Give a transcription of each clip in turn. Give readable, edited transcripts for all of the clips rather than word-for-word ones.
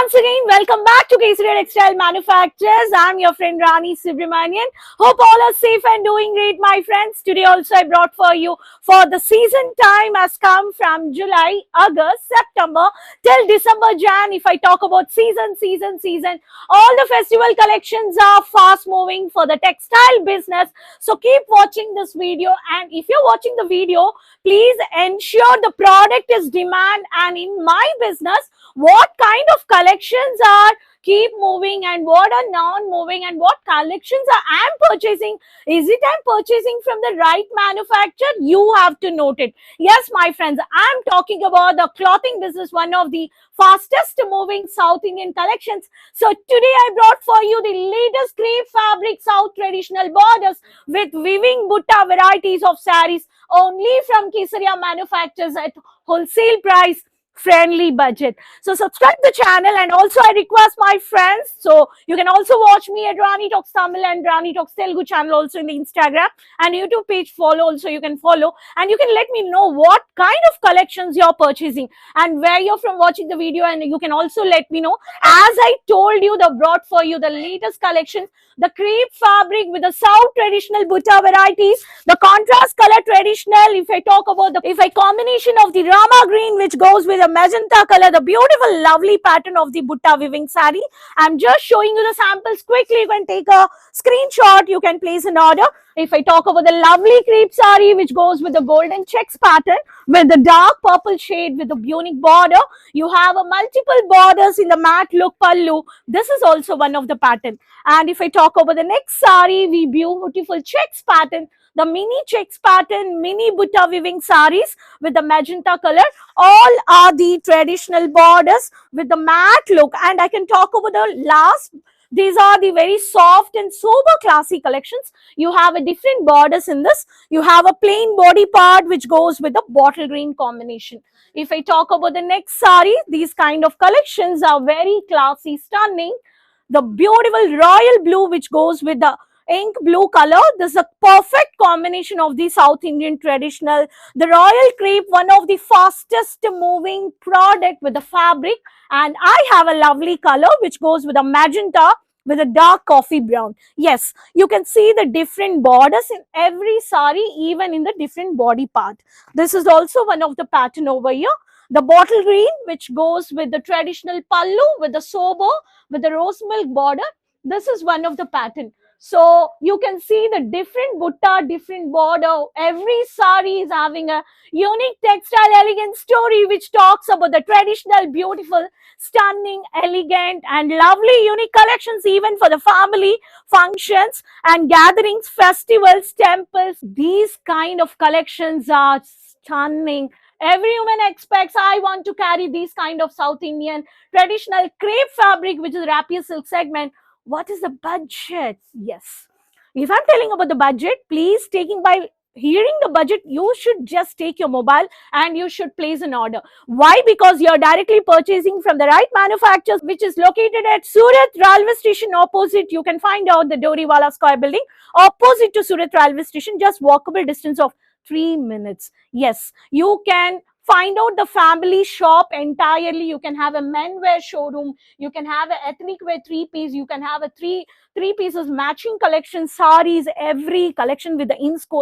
once again, welcome back to Kesaria Textile Manufacturers. I'm your friend Rani. Hope all are safe and doing great, my friends. Today also I brought for you for the season time has come from July, August, September till December, Jan. If I talk about season, all the festival collections are fast moving for the textile business. So keep watching this video, and if you're watching the video, please ensure the product is demand, and in my business, what kind of collections are keep moving and what are non-moving, and what collections I'm purchasing. Is it I'm purchasing from the right manufacturer? You have to note it. Yes, my friends, I'm talking about the clothing business, one of the fastest moving South Indian collections. So today I brought for you the latest crepe fabric South traditional borders with weaving Butta varieties of sarees only from Kesaria manufacturers at wholesale price, friendly budget. So subscribe the channel, and also I request my friends, so you can also watch me at Rani Talks Tamil and Rani Talks Telugu channel also in the Instagram and YouTube page. Follow also, you can follow, and you can let me know what kind of collections you're purchasing and where you're from watching the video, and you can also let me know. As I told you, the brought for you the latest collection, the crepe fabric with the South traditional Butta varieties, the contrast color traditional. If I talk about the combination of the Rama Green, which goes with a Magenta color, the beautiful lovely pattern of the Butta weaving saree. I'm just showing you the samples quickly. You can take a screenshot, you can place an order. If I talk about the lovely crepe saree, which goes with the golden checks pattern with the dark purple shade with the unique border, you have a multiple borders in the matte look pallu. This is also one of the pattern. And if I talk about the next saree, we beautiful checks pattern, the mini checks pattern, mini Butta weaving sarees with the magenta color. All are the traditional borders with the matte look. And I can talk about the last. These are the very soft and sober classy collections. You have a different borders in this. You have a plain body part which goes with the bottle green combination. If I talk about the next saree, these kind of collections are very classy, stunning. The beautiful royal blue which goes with the ink blue color. This is a perfect combination of the South Indian traditional. The royal crepe, one of the fastest moving product with the fabric, and I have a lovely color which goes with a magenta with a dark coffee brown. Yes, you can see the different borders in every saree, even in the different body part. This is also one of the pattern over here. The bottle green, which goes with the traditional pallu with the sober with the rose milk border. This is one of the pattern. So you can see the different Butta, different border. Every saree is having a unique textile elegant story which talks about the traditional, beautiful, stunning, elegant and lovely unique collections even for the family functions and gatherings, festivals, temples. These kind of collections are stunning. Every woman expects, I want to carry these kind of South Indian traditional crepe fabric, which is rapier silk segment. What is the budget? Yes. If I'm telling about the budget, please by hearing the budget, you should just take your mobile and you should place an order. Why? Because you're directly purchasing from the right manufacturers, which is located at Surat Railway Station opposite. You can find out the Doriwala Square building opposite to Surat Railway Station, just walkable distance of 3 minutes. Yes, you can find out the family shop entirely. You can have a men wear showroom. You can have an ethnic wear 3-piece. You can have a three pieces matching collection sarees, every collection with the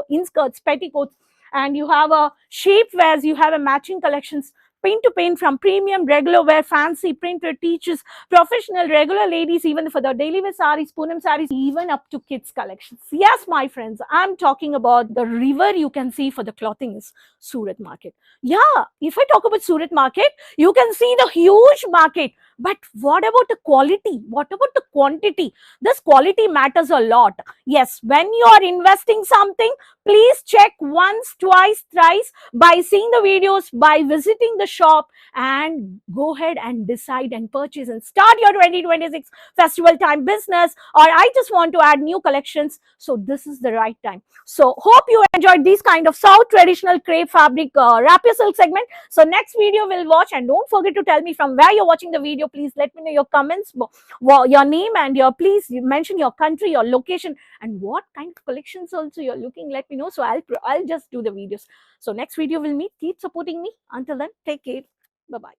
inskirts, petticoats, and you have a shape wears. You have a matching collections. Pin to pin from premium, regular wear, fancy, printed, teachers, professional, regular ladies, even for the daily wear sarees, Poonam sarees, even up to kids collections. Yes, my friends, I'm talking about the river you can see for the clothing is Surat market. Yeah, if I talk about Surat market, you can see the huge market. But what about the quality? What about the quantity? This quality matters a lot. Yes, when you are investing something, please check once, twice, thrice by seeing the videos, by visiting the shop, and go ahead and decide and purchase and start your 2026 festival time business. Or I just want to add new collections. So this is the right time. So hope you enjoyed these kind of South traditional crepe fabric rapier silk segment. So next video we'll watch, and don't forget to tell me from where you're watching the video. Please let me know your comments, your name, and please mention your country, your location, and what kind of collections also you're looking. Let me know. So I'll just do the videos. So next video we'll meet. Keep supporting me. Until then, take care. Bye bye.